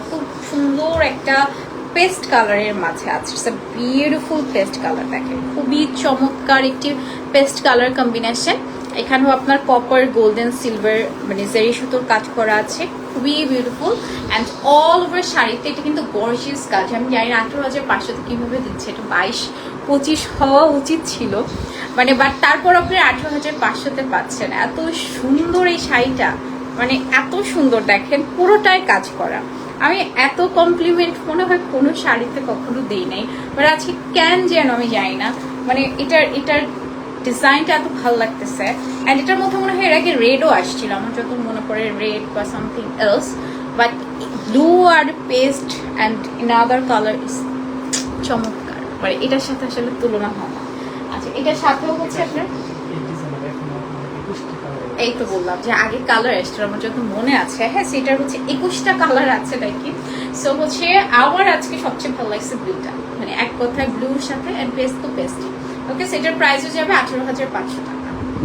খুব সুন্দর একটা পেস্ট কালারের মাঝে আছে। It's a beautiful paste colour, দেখেন খুবই চমৎকার একটি পেস্ট কালার কম্বিনেশন। এখানেও আপনার কপার, গোল্ডেন, সিলভার মানে জারি সুতোর কাজ করা আছে, খুবই বিউটিফুল। অ্যান্ড অল ওভার শাড়িতে এটা কিন্তু গর্জিয়াস কাজ। আমি জানি না 18,500 কিভাবে দিচ্ছে, এটা 22-25 হওয়া উচিত ছিল মানে, বাট তারপর আপনি 18,500 পাচ্ছেন। এত সুন্দর এই শাড়িটা, মানে এত সুন্দর, দেখেন পুরোটাই কাজ করা। আমি এত কমপ্লিমেন্ট মনে হয় কোনো শাড়িতে কখনো দেই নাই, বাট আজকে কেন যেন আমি জানি না, মানে এটার ডিজাইনটা এত ভালো লাগতেছে। অ্যান্ড এটার মধ্যে মনে হয় এর আগে রেডও আসছিল, আমার যত মনে পড়ে, রেড বা সামথিং এলস, বাট ব্লু আর paste and in other colour is চমৎকার, মানে এটার সাথে আসলে তুলনা হয় না। আচ্ছা, এটার সাথেও হচ্ছে আপনার এই তো বললাম যে আগে কালার এসছিল, আমার যত মনে আছে, হ্যাঁ সেটার হচ্ছে 21টা কালার আছে নাকি। সো হচ্ছে আমার আজকে সবচেয়ে ভালো লাগছে ব্লুটা, মানে এক কথায় ব্লুর সাথে পেস্ট তো পেস্ট। ওকে, সেটার প্রাইসও যাবে 18,500 টাকা।